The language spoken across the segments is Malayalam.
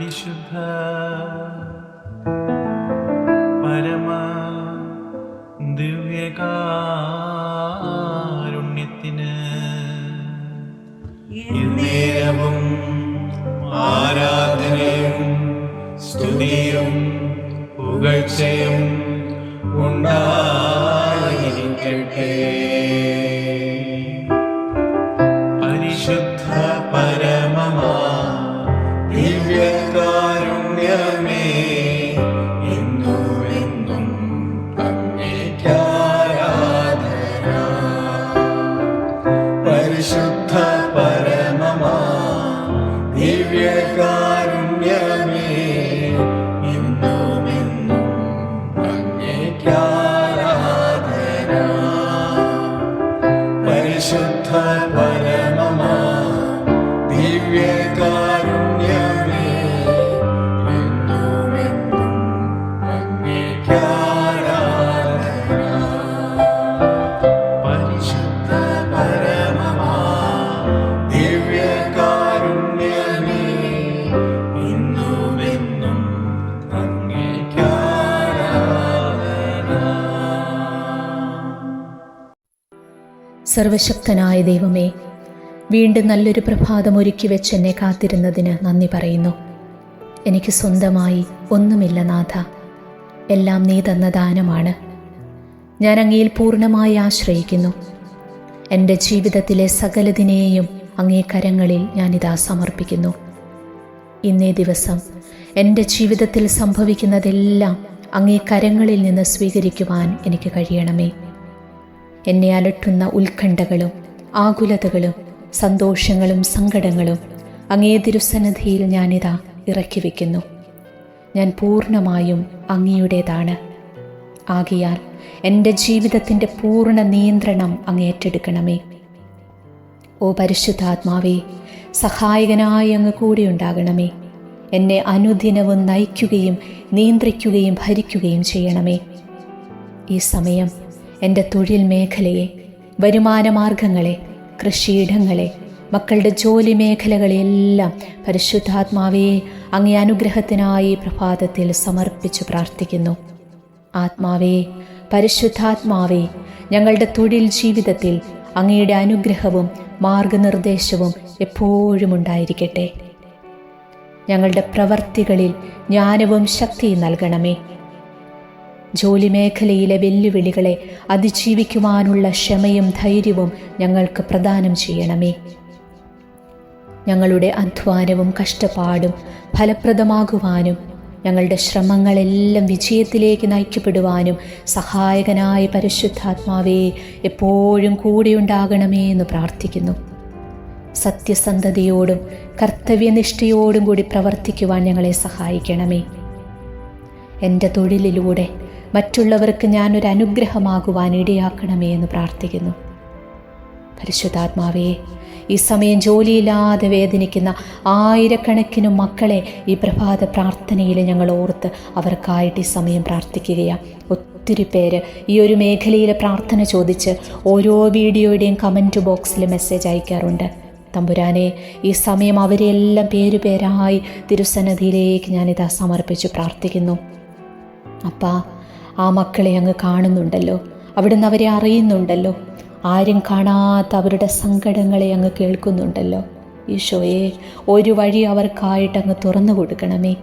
പരിശുദ്ധ പരമ ദിവ്യകാരുണ്യത്തിന് എന്നേരവും ആരാധനയും സ്തുതിയും പുകഴ്ചയും ഉണ്ടായിരിക്കട്ടെ. പരിശുദ്ധ പരമമാ ദിവ്യകാരുണ്യമേ, എന്നുമെന്നും അങ്ങേയ്ക്കാരാധന. പരിശുദ്ധ പരമമാ ദിവ്യകാരുണ്യമേ, എന്നുമെന്നും അങ്ങേയ്ക്കാരാധന. പരിശുദ്ധ പരമമാ ദിവ്യകാരുണ്യമേ, എന്നുമെന്നും അങ്ങേയ്ക്കാരാധന. പരിശുദ്ധ പരമമാ ദിവ്യകാരുണ്യമേ, എന്നുമെന്നും അങ്ങേയ്ക്കാരാധന. സർവശക്തനായ ദൈവമേ, വീണ്ടും നല്ലൊരു പ്രഭാതം ഒരുക്കി വെച്ച് എന്നെ കാത്തിരുന്നതിന് നന്ദി പറയുന്നു. എനിക്ക് സ്വന്തമായി ഒന്നുമില്ല നാഥ, എല്ലാം നീ തന്ന ദാനമാണ്. ഞാൻ അങ്ങയിൽ പൂർണ്ണമായി ആശ്രയിക്കുന്നു. എൻ്റെ ജീവിതത്തിലെ സകലതിനെയും അങ്ങേ കരങ്ങളിൽ ഞാനിതാ സമർപ്പിക്കുന്നു. ഇന്നേ ദിവസം എൻ്റെ ജീവിതത്തിൽ സംഭവിക്കുന്നതെല്ലാം അങ്ങേ കരങ്ങളിൽ നിന്ന് സ്വീകരിക്കുവാൻ എനിക്ക് കഴിയണമേ. എന്നെ അലട്ടുന്ന ഉത്കണ്ഠകളും ആകുലതകളും സന്തോഷങ്ങളും സങ്കടങ്ങളും അങ്ങേ തിരുസന്നിധിയിൽ ഞാനിതാ ഇറക്കി വയ്ക്കുന്നു. ഞാൻ പൂർണ്ണമായും അങ്ങയുടേതാണ്. ആകയാൽ എൻ്റെ ജീവിതത്തിൻ്റെ പൂർണ്ണ നിയന്ത്രണം അങ്ങ് ഏറ്റെടുക്കണമേ. ഓ പരിശുദ്ധാത്മാവേ, സഹായകനായി അങ്ങ് കൂടെ ഉണ്ടാകണമേ. എന്നെ അനുദിനവും നയിക്കുകയും നിയന്ത്രിക്കുകയും ഭരിക്കുകയും ചെയ്യണമേ. ഈ സമയം എൻ്റെ തൊഴിൽ മേഖലയെ, വരുമാനമാർഗങ്ങളെ, കൃഷിയിടങ്ങളെ, മക്കളുടെ ജോലി മേഖലകളെയെല്ലാം പരിശുദ്ധാത്മാവേ അങ്ങേ അനുഗ്രഹത്തിനായി പ്രഭാതത്തിൽ സമർപ്പിച്ചു പ്രാർത്ഥിക്കുന്നു. ആത്മാവേ, പരിശുദ്ധാത്മാവേ, ഞങ്ങളുടെ തൊഴിൽ ജീവിതത്തിൽ അങ്ങയുടെ അനുഗ്രഹവും മാർഗനിർദ്ദേശവും എപ്പോഴും ഉണ്ടായിരിക്കട്ടെ. ഞങ്ങളുടെ പ്രവർത്തികളിൽ ജ്ഞാനവും ശക്തിയും നൽകണമേ. ജോലി മേഖലയിലെ വെല്ലുവിളികളെ അതിജീവിക്കുവാനുള്ള ക്ഷമയും ധൈര്യവും ഞങ്ങൾക്ക് പ്രദാനം ചെയ്യണമേ. ഞങ്ങളുടെ അധ്വാനവും കഷ്ടപ്പാടും ഫലപ്രദമാകുവാനും ഞങ്ങളുടെ ശ്രമങ്ങളെല്ലാം വിജയത്തിലേക്ക് നയിക്കപ്പെടുവാനും സഹായകനായ പരിശുദ്ധാത്മാവേ എപ്പോഴും കൂടെയുണ്ടാകണമേ എന്ന് പ്രാർത്ഥിക്കുന്നു. സത്യസന്ധതയോടും കർത്തവ്യനിഷ്ഠയോടും കൂടി പ്രവർത്തിക്കുവാൻ ഞങ്ങളെ സഹായിക്കണമേ. എൻ്റെ തൊഴിലിലൂടെ മറ്റുള്ളവർക്ക് ഞാനൊരു അനുഗ്രഹമാകുവാൻ ഇടയാക്കണമേ എന്ന് പ്രാർത്ഥിക്കുന്നു. പരിശുദ്ധാത്മാവേ, ഈ സമയം ജോലിയില്ലാതെ വേദനിക്കുന്ന ആയിരക്കണക്കിന് മക്കളെ ഈ പ്രഭാത പ്രാർത്ഥനയിൽ ഞങ്ങൾ ഓർത്ത് അവർക്കായിട്ട് ഈ സമയം പ്രാർത്ഥിക്കുകയാണ്. ഒത്തിരി പേര് ഈ ഒരു മേഖലയിലെ പ്രാർത്ഥന ചോദിച്ച് ഓരോ വീഡിയോയുടെയും കമൻറ്റ് ബോക്സിൽ മെസ്സേജ് അയക്കാറുണ്ട്. തമ്പുരാനെ, ഈ സമയം അവരെല്ലാം പേരുപേരായി തിരുസന്നിധിയിലേക്ക് ഞാനിതാ സമർപ്പിച്ച് പ്രാർത്ഥിക്കുന്നു. അപ്പാ, ആ മക്കളെ അങ്ങ് കാണുന്നുണ്ടല്ലോ, അവിടുന്ന് അവരെ അറിയുന്നുണ്ടല്ലോ, ആരും കാണാത്ത അവരുടെ സങ്കടങ്ങളെ അങ്ങ് കേൾക്കുന്നുണ്ടല്ലോ. ഈശോയെ, ഒരു വഴി അവർക്കായിട്ട് അങ്ങ് തുറന്നു കൊടുക്കണമേ.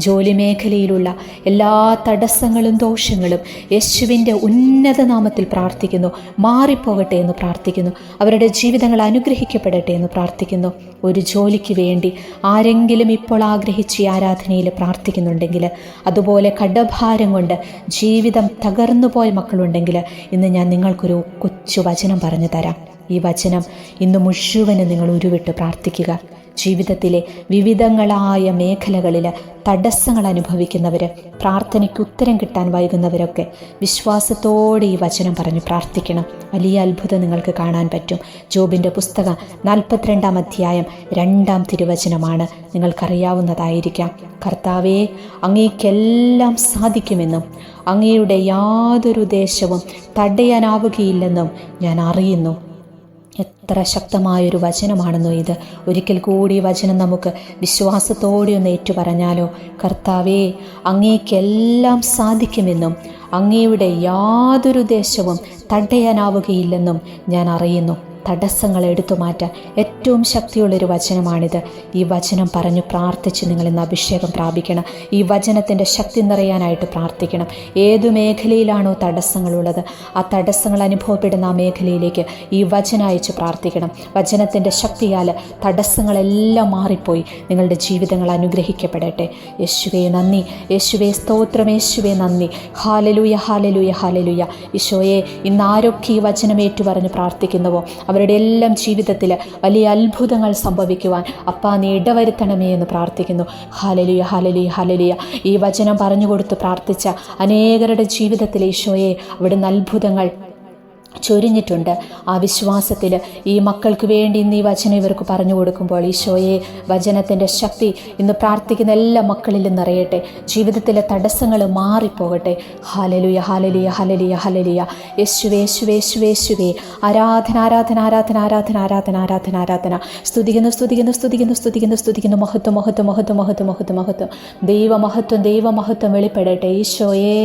ജോലി മേഖലയിലുള്ള എല്ലാ തടസ്സങ്ങളും ദോഷങ്ങളും യേശുവിൻ്റെ ഉന്നത നാമത്തിൽ പ്രാർത്ഥിക്കുന്നു, മാറിപ്പോകട്ടെ എന്ന് പ്രാർത്ഥിക്കുന്നു. അവരുടെ ജീവിതങ്ങൾ അനുഗ്രഹിക്കപ്പെടട്ടെ എന്ന് പ്രാർത്ഥിക്കുന്നു. ഒരു ജോലിക്ക് വേണ്ടി ആരെങ്കിലും ഇപ്പോൾ ആഗ്രഹിച്ച് ഈ ആരാധനയിൽ പ്രാർത്ഥിക്കുന്നുണ്ടെങ്കിൽ, അതുപോലെ കടഭാരം കൊണ്ട് ജീവിതം തകർന്നു പോയ മക്കളുണ്ടെങ്കിൽ, ഇന്ന് ഞാൻ നിങ്ങൾക്കൊരു കൊച്ചു വചനം പറഞ്ഞു തരാം. ഈ വചനം ഇന്ന് മുഴുവനും നിങ്ങൾ ഉരുവിട്ട് പ്രാർത്ഥിക്കുക. ജീവിതത്തിലെ വിവിധങ്ങളായ മേഖലകളിൽ തടസ്സങ്ങൾ അനുഭവിക്കുന്നവർ, പ്രാർത്ഥനയ്ക്ക് ഉത്തരം കിട്ടാൻ വൈകുന്നവരൊക്കെ വിശ്വാസത്തോടെ ഈ വചനം പറഞ്ഞ് പ്രാർത്ഥിക്കണം. വലിയ അത്ഭുതം നിങ്ങൾക്ക് കാണാൻ പറ്റും. ജോബിൻ്റെ പുസ്തകം 42-ാം അധ്യായം 2-ാം തിരുവചനമാണ്. നിങ്ങൾക്കറിയാവുന്നതായിരിക്കാം. കർത്താവേ, അങ്ങേക്കെല്ലാം സാധിക്കുമെന്നും അങ്ങയുടെ യാതൊരു ഉദ്ദേശവും തടയാനാവുകയില്ലെന്നും ഞാൻ അറിയുന്നു. എത്ര ശക്തമായൊരു വചനമാണെന്നോ ഇത്. ഒരിക്കൽ കൂടി ഈ വചനം നമുക്ക് വിശ്വാസത്തോടെ ഒന്ന് ഏറ്റുപറഞ്ഞാലോ? കർത്താവേ, അങ്ങേക്കെല്ലാം സാധിക്കുമെന്നും അങ്ങയുടെ യാതൊരു ഉദ്ദേശവും തടയാനാവുകയില്ലെന്നും ഞാൻ അറിയുന്നു. തടസ്സങ്ങൾ എടുത്തു മാറ്റാൻ ഏറ്റവും ശക്തിയുള്ളൊരു വചനമാണിത്. ഈ വചനം പറഞ്ഞു പ്രാർത്ഥിച്ച് നിങ്ങൾ ഇന്ന് അഭിഷേകം പ്രാപിക്കണം. ഈ വചനത്തിൻ്റെ ശക്തി നിറയാനായിട്ട് പ്രാർത്ഥിക്കണം. ഏതു മേഖലയിലാണോ തടസ്സങ്ങളുള്ളത്, ആ തടസ്സങ്ങൾ അനുഭവപ്പെടുന്ന ആ മേഖലയിലേക്ക് ഈ വചനം അയച്ച് പ്രാർത്ഥിക്കണം. വചനത്തിൻ്റെ ശക്തിയാൽ തടസ്സങ്ങളെല്ലാം മാറിപ്പോയി നിങ്ങളുടെ ജീവിതങ്ങൾ അനുഗ്രഹിക്കപ്പെടട്ടെ. യേശുവേ നന്ദി, യേശുവേ സ്തോത്രം, യേശുവേ നന്ദി. Hallelujah, hallelujah, hallelujah. ഈശോയെ, ഇന്ന് ആരൊക്കെ ഈ വചനം ഏറ്റുപറഞ്ഞ് പ്രാർത്ഥിക്കുന്നുവോ അവരുടെ എല്ലാം ജീവിതത്തിൽ വലിയ അത്ഭുതങ്ങൾ സംഭവിക്കുവാൻ അപ്പാ നീ ഇടവരുത്തണമേ എന്ന് പ്രാർത്ഥിക്കുന്നു. ഹാലലിയ, ഹാലലിയ, ഹാലലിയ. ഈ വചനം പറഞ്ഞുകൊടുത്ത് പ്രാർത്ഥിച്ച അനേകരുടെ ജീവിതത്തിൽ ഈശോയെ അവിടുന്ന് അത്ഭുതങ്ങൾ ചൊരിഞ്ഞിട്ടുണ്ട്. ആ വിശ്വാസത്തിൽ ഈ മക്കൾക്ക് വേണ്ടി ഇന്ന് ഈ വചനം ഇവർക്ക് പറഞ്ഞു കൊടുക്കുമ്പോൾ ഈശോയെ, വചനത്തിൻ്റെ ശക്തി ഇന്ന് പ്രാർത്ഥിക്കുന്ന എല്ലാ മക്കളിലും നിറയട്ടെ. ജീവിതത്തിലെ തടസ്സങ്ങൾ മാറിപ്പോകട്ടെ. ഹാലലുയ, ഹാലലിയ, ഹലലിയ, ഹലലിയ. യേശുവേ, യേശുവേ, യേശുവേ, യേശുവേ. ആരാധന, ആരാധന, ആരാധന, ആരാധന, ആരാധന, ആരാധന, ആരാധന. സ്തുതിക്കുന്നു, സ്തുതിക്കുന്നു, സ്തുതിക്കുന്നു, സ്തുതിക്കുന്നു, സ്തുതിക്കുന്നു. മഹത്വം, മഹത്വം, മഹത്വം, മഹത്വം, മഹത്വം, മഹത്വം. ദൈവമഹത്വം, ദൈവമഹത്വം വെളിപ്പെടട്ടെ. ഈശോയെ,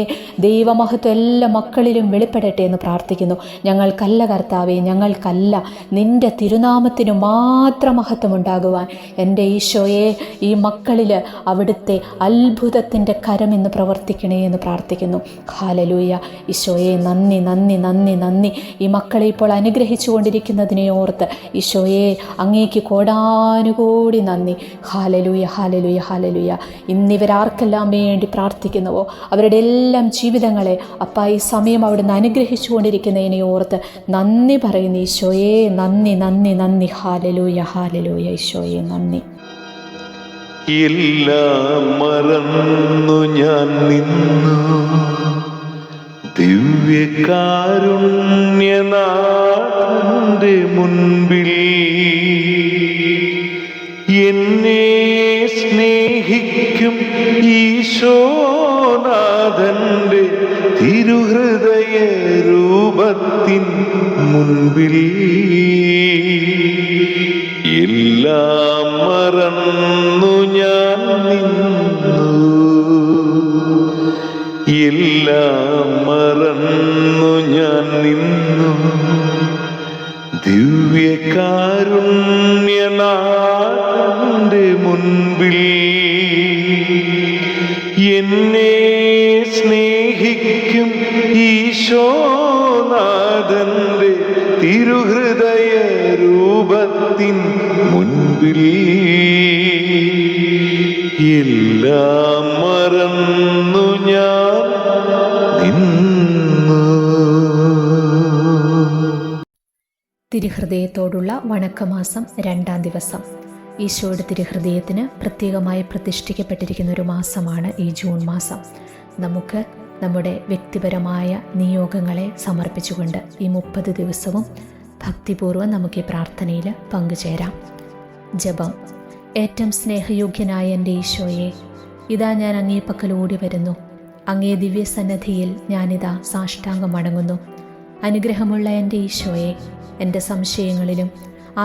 ദൈവമഹത്വം എല്ലാ മക്കളിലും വെളിപ്പെടട്ടെ എന്ന് പ്രാർത്ഥിക്കുന്നു. ഞങ്ങൾക്കല്ല കർത്താവേ, ഞങ്ങൾക്കല്ല, നിൻ്റെ തിരുനാമത്തിന് മാത്രം മഹത്വമുണ്ടാകുവാൻ എൻ്റെ ഈശോയെ ഈ മക്കളിൽ അവിടുത്തെ അത്ഭുതത്തിൻ്റെ കരം ഇന്ന് പ്രവർത്തിക്കണേ എന്ന് പ്രാർത്ഥിക്കുന്നു. ഹാലലൂയ. ഈശോയെ നന്ദി, നന്ദി, നന്ദി, നന്ദി. ഈ മക്കളെ ഇപ്പോൾ അനുഗ്രഹിച്ചു കൊണ്ടിരിക്കുന്നതിനെ ഓർത്ത് ഈശോയെ അങ്ങേക്ക് കോടാനുകോടി നന്ദി. Hallelujah, hallelujah, hallelujah. ഇന്നിവരാർക്കെല്ലാം വേണ്ടി പ്രാർത്ഥിക്കുന്നുവോ അവരുടെ എല്ലാം ജീവിതങ്ങളെ അപ്പാ ഈ സമയം അവിടുന്ന് അനുഗ്രഹിച്ചു കൊണ്ടിരിക്കുന്നതിനെ ഓർത്ത് നന്ദി പറയുന്നു. ഈശോയെ നന്ദി, നന്ദി, നന്ദി. Hallelujah, hallelujah. ഈശോയെ നന്ദി. എല്ലാം മറന്നു ഞാൻ നിന്നു ദിവ്യകാരുണ്യനാഥന്റെ മുൻപിൽ. എന്നെ സ്നേഹിക്കും ഈശോനാഥന്റെ തിരുഹൃദയ രൂപത്തിൻ മുൻപിൽ എല്ലാം മറന്നു ഞാൻ നിന്നു, എല്ലാം മറന്നു ഞാൻ നിന്നു ദിവ്യകാരുണ്യനാഥന്റെ മുൻപിൽ. എന്നെ സ്നേഹിക്കും ഈശോനാഥന്റെ തിരുഹൃദയ രൂപത്തിൻ മുൻപിൽ എല്ലാം മറന്നു ഞാൻ നിന്നു. തിരുഹൃദയത്തോടുള്ള വണക്കമാസം 2-ാം ദിവസം. ഈശോയുടെ തിരുഹൃദയത്തിന് പ്രത്യേകമായി പ്രതിഷ്ഠിക്കപ്പെട്ടിരിക്കുന്ന ഒരു മാസമാണ് ഈ ജൂൺ മാസം. നമുക്ക് നമ്മുടെ വ്യക്തിപരമായ നിയോഗങ്ങളെ സമർപ്പിച്ചുകൊണ്ട് ഈ 30 ദിവസവും ഭക്തിപൂർവ്വം നമുക്ക് ഈ പ്രാർത്ഥനയിൽ പങ്കുചേരാം. ജപം. ഏറ്റവും സ്നേഹയോഗ്യനായ എൻ്റെ ഈശോയെ, ഇതാ ഞാൻ അങ്ങേ പക്കൽ ഓടി വരുന്നു. അങ്ങേ ദിവ്യസന്നദ്ധിയിൽ ഞാനിതാ സാഷ്ടാംഗം മടങ്ങുന്നു. അനുഗ്രഹമുള്ള എൻ്റെ ഈശോയെ, എൻ്റെ സംശയങ്ങളിലും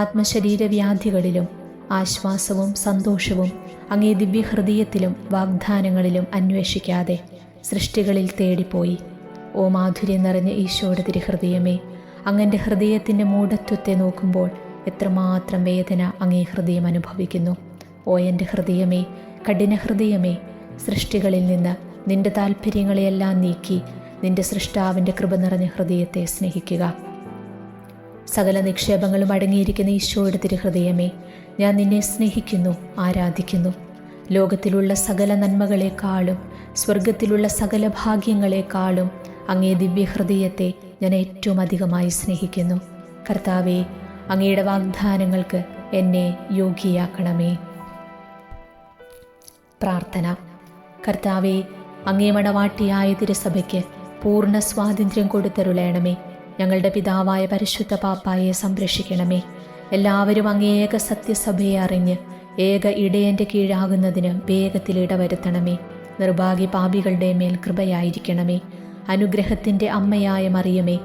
ആത്മശരീരവ്യാധികളിലും ആശ്വാസവും സന്തോഷവും അങ്ങേ ദിവ്യഹൃദയത്തിലും വാഗ്ദാനങ്ങളിലും അന്വേഷിക്കാതെ സൃഷ്ടികളിൽ തേടിപ്പോയി. ഓ മാധുര്യം നിറഞ്ഞ ഈശോയുടെ തിരുഹൃദയമേ, അങ്ങൻ്റെ ഹൃദയത്തിൻ്റെ മൂഢത്വത്തെ നോക്കുമ്പോൾ എത്രമാത്രം വേദന അങ്ങേ ഹൃദയം അനുഭവിക്കുന്നു. ഓ എൻ്റെ ഹൃദയമേ, കഠിന ഹൃദയമേ, സൃഷ്ടികളിൽ നിന്ന് നിൻ്റെ താല്പര്യങ്ങളെയെല്ലാം നീക്കി നിൻ്റെ സൃഷ്ടാവിൻ്റെ കൃപ നിറഞ്ഞ ഹൃദയത്തെ സ്നേഹിക്കുക. സകല നിക്ഷേപങ്ങളും അടങ്ങിയിരിക്കുന്ന ഈശോയുടെ തിരുഹൃദയമേ, ഞാൻ നിന്നെ സ്നേഹിക്കുന്നു, ആരാധിക്കുന്നു. ലോകത്തിലുള്ള സകല നന്മകളെക്കാളും സ്വർഗത്തിലുള്ള സകല ഭാഗ്യങ്ങളെക്കാളും അങ്ങേ ദിവ്യഹൃദയത്തെ ഞാൻ ഏറ്റവും അധികമായി സ്നേഹിക്കുന്നു. കർത്താവേ, അങ്ങയുടെ വാഗ്ദാനങ്ങൾക്ക് എന്നെ യോഗ്യയാക്കണമേ. പ്രാർത്ഥന. കർത്താവേ, അങ്ങേ മണവാട്ടിയായ തിരുസഭയ്ക്ക് പൂർണ്ണ സ്വാതന്ത്ര്യം കൊടുത്തരുളയണമേ. ഞങ്ങളുടെ പിതാവായ പരിശുദ്ധ പാപ്പായെ സംരക്ഷിക്കണമേ. എല്ലാവരും അങ്ങേ ഏക സത്യസഭയെ അറിഞ്ഞ് ഏക ഇടയൻ്റെ കീഴാകുന്നതിന് വേഗത്തിൽ ഇടവരുത്തണമേ. നിർഭാഗ്യ പാപികളുടെ മേൽ കൃപയായിരിക്കണമേ. അനുഗ്രഹത്തിൻ്റെ അമ്മയായ മറിയമേ,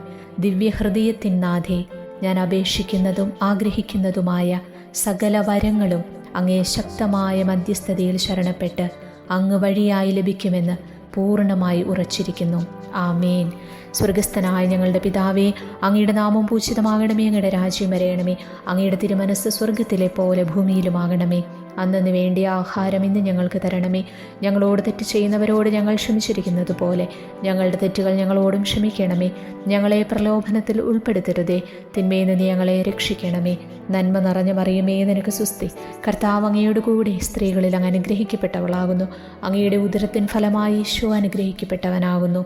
ദിവ്യഹൃദയത്തിൻ നാഥേ, ഞാൻ അപേക്ഷിക്കുന്നതും ആഗ്രഹിക്കുന്നതുമായ സകല വരങ്ങളും അങ്ങേ ശക്തമായ മധ്യസ്ഥതയിൽ ശരണപ്പെട്ട് അങ്ങ് വഴിയായി ലഭിക്കുമെന്ന് പൂർണ്ണമായി ഉറച്ചിരിക്കുന്നു. ആമേൻ. സ്വർഗസ്ഥനായ ഞങ്ങളുടെ പിതാവേ, അങ്ങയുടെ നാമം പൂജിതമാകണമേ, അങ്ങയുടെ രാജ്യം വരയണമേ, അങ്ങയുടെ തിരുമനസ്സ് സ്വർഗത്തിലെ പോലെ ഭൂമിയിലുമാകണമേ. അന്നു വേണ്ടിയ ആഹാരം ഇന്ന് ഞങ്ങൾക്ക് തരണമേ. ഞങ്ങളോട് തെറ്റ് ചെയ്യുന്നവരോട് ഞങ്ങൾ ക്ഷമിച്ചിരിക്കുന്നത് പോലെ ഞങ്ങളുടെ തെറ്റുകൾ ഞങ്ങളോടും ക്ഷമിക്കണമേ. ഞങ്ങളെ പ്രലോഭനത്തിൽ ഉൾപ്പെടുത്തരുതേ, തിന്മയിൽ നിന്ന് ഞങ്ങളെ രക്ഷിക്കണമേ. നന്മ നിറഞ്ഞ മറിയമേ, നിനക്ക് സ്വസ്തി. കർത്താവ് അങ്ങയുടെ കൂടെ സ്ത്രീകളിൽ അങ്ങ് അനുഗ്രഹിക്കപ്പെട്ടവളാകുന്നു. അങ്ങയുടെ ഉദരത്തിൻ ഫലമായി ഈശോ അനുഗ്രഹിക്കപ്പെട്ടവനാകുന്നു.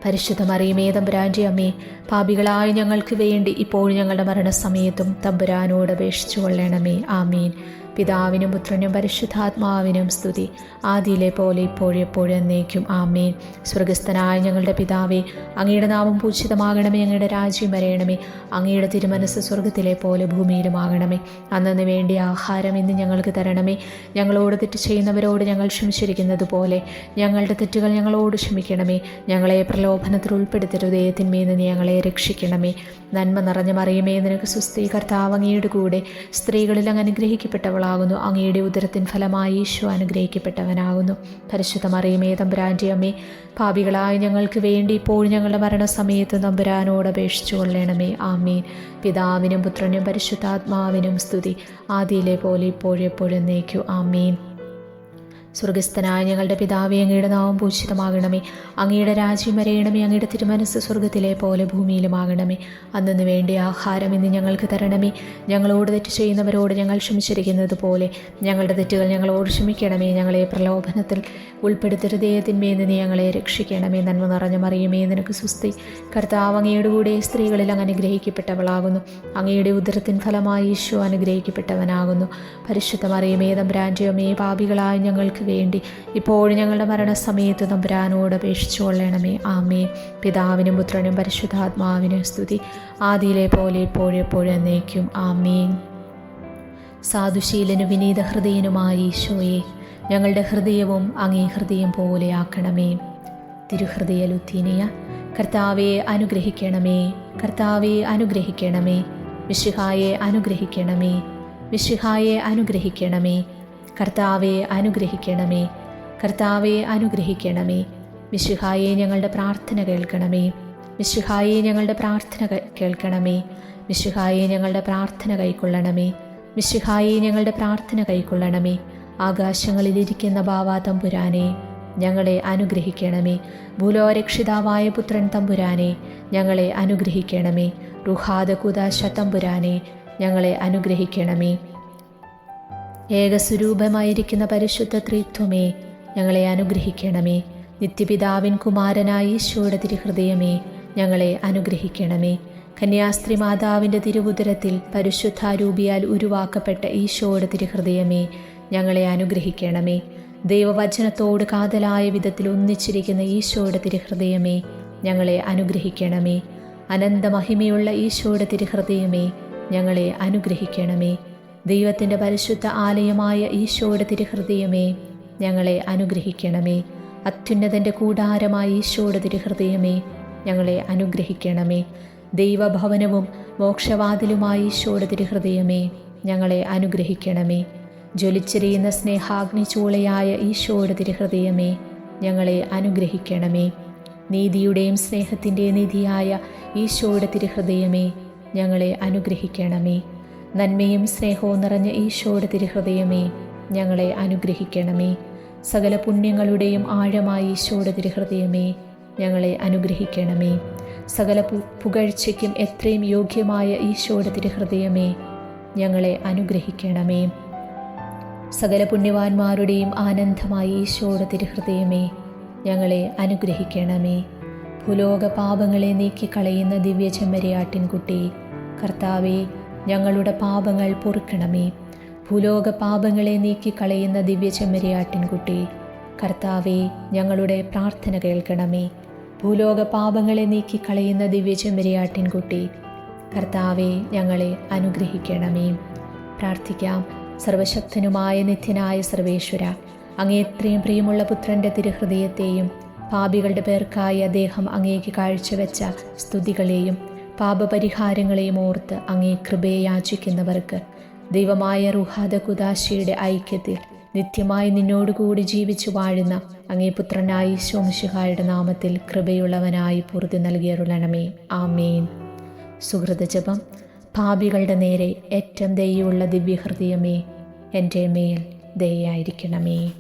പരിശുദ്ധ മറിയമേ, തമ്പുരാൻ്റെ അമ്മേ, പാപികളായ ഞങ്ങൾക്ക് വേണ്ടി ഇപ്പോൾ ഞങ്ങളുടെ മരണസമയത്തും തമ്പുരാനോട് അപേക്ഷിച്ചു കൊള്ളണമേ. ആമീൻ. പിതാവിനും പുത്രനും പരിശുദ്ധാത്മാവിനും സ്തുതി, ആദിയിലെ പോലെ ഇപ്പോഴെപ്പോഴും എന്നേക്കും. ആമേൻ. സ്വർഗസ്ഥനായ ഞങ്ങളുടെ പിതാവേ, അങ്ങയുടെ നാമം പൂജിതമാകണമേ, അങ്ങയുടെ രാജ്യം വരയണമേ, അങ്ങയുടെ തിരുമനസ്സ് സ്വർഗത്തിലെ പോലെ ഭൂമിയിലുമാകണമേ. അന്നു വേണ്ടിയ ആഹാരം ഇന്ന് ഞങ്ങൾക്ക് തരണമേ. ഞങ്ങളോട് തെറ്റ് ചെയ്യുന്നവരോട് ഞങ്ങൾ ക്ഷമിച്ചിരിക്കുന്നത് പോലെ ഞങ്ങളുടെ തെറ്റുകൾ ഞങ്ങളോട് ക്ഷമിക്കണമേ. ഞങ്ങളെ പ്രലോഭനത്തിൽ ഉൾപ്പെടുത്തരുതേ, തിന്മയിൽ നിന്ന് ഞങ്ങളെ രക്ഷിക്കണമേ. നന്മ നിറഞ്ഞ മറിയമേ, നിനക്ക് സ്വസ്തി. കർത്താവ് അങ്ങയുടെ കൂടെ സ്ത്രീകളിൽ അങ്ങ് അനുഗ്രഹിക്കപ്പെട്ടവളാകുന്നു. അങ്ങയുടെ ഉദരത്തിൻ ഫലമായി ഈശോ അനുഗ്രഹിക്കപ്പെട്ടവനാകുന്നു. പരിശുദ്ധ മറിയമേ, തമ്പുരാൻ്റെ അമ്മേ, പാപികളായ ഞങ്ങൾക്ക് വേണ്ടി ഇപ്പോൾ ഞങ്ങളുടെ മരണസമയത്ത് തമ്പുരാനോട് അപേക്ഷിച്ചു കൊള്ളണമേ. ആമീൻ. പിതാവിനും പുത്രനും പരിശുദ്ധാത്മാവിനും സ്തുതി, ആദിയിലെ പോലെ ഇപ്പോഴെപ്പോഴും എന്നേക്കും. ആമീൻ. സ്വർഗസ്ഥനായ ഞങ്ങളുടെ പിതാവേ, അങ്ങയുടെ നാമം പൂജിതമാകണമേ, അങ്ങയുടെ രാജ്യം വരയണമേ, അങ്ങയുടെ തിരുമനസ്സ് സ്വർഗത്തിലെ പോലെ ഭൂമിയിലുമാകണമേ. അന്നു വേണ്ടിയ ആഹാരം ഇന്ന് ഞങ്ങൾക്ക് തരണമേ. ഞങ്ങളോട് തെറ്റ് ചെയ്യുന്നവരോട് ഞങ്ങൾ ക്ഷമിച്ചിരിക്കുന്നത് പോലെ ഞങ്ങളുടെ തെറ്റുകൾ ഞങ്ങളോട് ക്ഷമിക്കണമേ. ഞങ്ങളെ പ്രലോഭനത്തിൽ ഉൾപ്പെടുത്തരുതേ, തിന്മയിൽ നിന്ന് ഞങ്ങളെ രക്ഷിക്കണമേ. നന്മ നിറഞ്ഞ മറിയമേ, നിനക്ക് സ്വസ്തി. കർത്താവ് അങ്ങയുടെ കൂടെ സ്ത്രീകളിൽ അങ്ങ് അനുഗ്രഹിക്കപ്പെട്ടവളാകുന്നു. അങ്ങയുടെ ഉദരത്തിൻ ഫലമായി ഈശോ അനുഗ്രഹിക്കപ്പെട്ടവനാകുന്നു. പരിശുദ്ധ മറിയമേ, തമ്പുരാൻ്റെ അമ്മേ, പാപികളായ ഞങ്ങൾക്ക് വേണ്ടി ഇപ്പോഴും ഞങ്ങളുടെ മരണസമയത്ത് തമ്പുരാനോട് അപേക്ഷിച്ചു കൊള്ളണമേ. ആമേൻ. പിതാവിനും പുത്രനും പരിശുദ്ധാത്മാവിനും സ്തുതി, ആദിയിലെ പോലെ ഇപ്പോഴെപ്പോഴും എന്നേക്കും. ആമേൻ. സാധുശീലനു വിനീത ഹൃദയനുമായി ഈശോയെ, ഞങ്ങളുടെ ഹൃദയവും അങ്ങേ ഹൃദയം പോലെ ആക്കണമേ. തിരുഹൃദയ ലുത്തീനിയ. കർത്താവെ അനുഗ്രഹിക്കണമേ, കർത്താവെ അനുഗ്രഹിക്കണമേ. മിശിഹായെ അനുഗ്രഹിക്കണമേ, മിശിഹായെ അനുഗ്രഹിക്കണമേ. കർത്താവെ അനുഗ്രഹിക്കണമേ, കർത്താവെ അനുഗ്രഹിക്കണമേ. മിശിഹായെ ഞങ്ങളുടെ പ്രാർത്ഥന കേൾക്കണമേ, മിശിഹായെ ഞങ്ങളുടെ പ്രാർത്ഥന കേൾക്കണമേ. മിശിഹായെ ഞങ്ങളുടെ പ്രാർത്ഥന കൈക്കൊള്ളണമേ, മിശിഹായെ ഞങ്ങളുടെ പ്രാർത്ഥന കൈക്കൊള്ളണമേ. ആകാശങ്ങളിലിരിക്കുന്ന ബാവാ തമ്പുരാനെ, ഞങ്ങളെ അനുഗ്രഹിക്കണമേ. ഭൂലോരക്ഷിതാവായ പുത്രൻ തമ്പുരാനെ, ഞങ്ങളെ അനുഗ്രഹിക്കണമേ. റുഹാദ കുദാശ തമ്പുരാനെ, ഞങ്ങളെ അനുഗ്രഹിക്കണമേ. ഏകസ്വരൂപമായിരിക്കുന്ന പരിശുദ്ധ ത്രിത്വമേ, ഞങ്ങളെ അനുഗ്രഹിക്കണമേ. നിത്യപിതാവിൻ കുമാരനായ ഈശോയുടെ തിരുഹൃദയമേ, ഞങ്ങളെ അനുഗ്രഹിക്കണമേ. കന്യാസ്ത്രീ മാതാവിൻ്റെ തിരുവുദരത്തിൽ പരിശുദ്ധാരൂപിയാൽ ഉരുവാക്കപ്പെട്ട ഈശോയുടെ തിരുഹൃദയമേ, ഞങ്ങളെ അനുഗ്രഹിക്കണമേ. ദൈവവചനത്തോട് കാതലായ വിധത്തിൽ ഒന്നിച്ചിരിക്കുന്ന ഈശോയുടെ തിരുഹൃദയമേ, ഞങ്ങളെ അനുഗ്രഹിക്കണമേ. അനന്തമഹിമയുള്ള ഈശോയുടെ തിരുഹൃദയമേ, ഞങ്ങളെ അനുഗ്രഹിക്കണമേ. ദൈവത്തിൻ്റെ പരിശുദ്ധ ആലയമായ ഈശോയുടെ തിരുഹൃദയമേ, ഞങ്ങളെ അനുഗ്രഹിക്കണമേ. അത്യുന്നതൻ്റെ കൂടാരമായ ഈശോയുടെ തിരുഹൃദയമേ, ഞങ്ങളെ അനുഗ്രഹിക്കണമേ. ദൈവഭവനവും മോക്ഷവാതിലുമായ ഈശോയുടെ തിരുഹൃദയമേ, ഞങ്ങളെ അനുഗ്രഹിക്കണമേ. ജ്വലിച്ചെരിയുന്ന സ്നേഹാഗ്നി ചൂളയായ ഈശോയുടെ തിരുഹൃദയമേ, ഞങ്ങളെ അനുഗ്രഹിക്കണമേ. നീതിയുടെയും സ്നേഹത്തിൻ്റെ നിധിയായ ഈശോയുടെ തിരുഹൃദയമേ, ഞങ്ങളെ അനുഗ്രഹിക്കണമേ. നന്മയും സ്നേഹവും നിറഞ്ഞ ഈശോയുടെ തിരുഹൃദയമേ, ഞങ്ങളെ അനുഗ്രഹിക്കണമേ. സകല പുണ്യങ്ങളുടെയും ആഴമായ ഈശോയുടെ തിരുഹൃദയമേ, ഞങ്ങളെ അനുഗ്രഹിക്കണമേ. സകല പുകഴ്ചയ്ക്കും എത്രയും യോഗ്യമായ ഈശോയുടെ തിരുഹൃദയമേ, ഞങ്ങളെ അനുഗ്രഹിക്കണമേ. സകല പുണ്യവാന്മാരുടെയും ആനന്ദമായ ഈശോയുടെ തിരുഹൃദയമേ, ഞങ്ങളെ അനുഗ്രഹിക്കണമേ. ഭൂലോക പാപങ്ങളെ നീക്കിക്കളയുന്ന ദിവ്യചെമ്മരിയാട്ടിൻകുട്ടി, കർത്താവേ, ഞങ്ങളുടെ പാപങ്ങൾ പൊറുക്കണമേ. ഭൂലോക പാപങ്ങളെ നീക്കിക്കളയുന്ന ദിവ്യചെമ്മരിയാട്ടിൻകുട്ടി, കർത്താവേ, ഞങ്ങളുടെ പ്രാർത്ഥന കേൾക്കണമേ. ഭൂലോക പാപങ്ങളെ നീക്കിക്കളയുന്ന ദിവ്യചെമ്മരിയാട്ടിൻകുട്ടി, കർത്താവേ, ഞങ്ങളെ അനുഗ്രഹിക്കണമേ. പ്രാർത്ഥിക്കാം. സർവശക്തനുമായ നിത്യനായ സർവേശ്വര, അങ്ങേ എത്രയും പ്രിയമുള്ള പുത്രൻ്റെ തിരുഹൃദയത്തെയും പാപികളുടെ പേർക്കായി അദ്ദേഹം അങ്ങേക്ക് കാഴ്ചവെച്ച സ്തുതികളെയും പാപപരിഹാരങ്ങളെയും ഓർത്ത് അങ്ങേ കൃപയെ യാചിക്കുന്നവർക്ക് ദൈവമായ റുഹാദ കുദാശയുടെ ഐക്യത്തിൽ നിത്യമായി നിന്നോടുകൂടി ജീവിച്ചു വാഴുന്ന അങ്ങേ പുത്രനായ ഈശോ മിശിഹായുടെ നാമത്തിൽ കൃപയുള്ളവനായി പൂർത്തി നൽകിയരുളണമേ. ആമേൻ. സുഹൃതജപം. പാപികളുടെ നേരെ ഏറ്റവും ദയുള്ള ദിവ്യഹൃദയമേ, എൻ്റെ മേൽ ദയയായിരിക്കണമേ.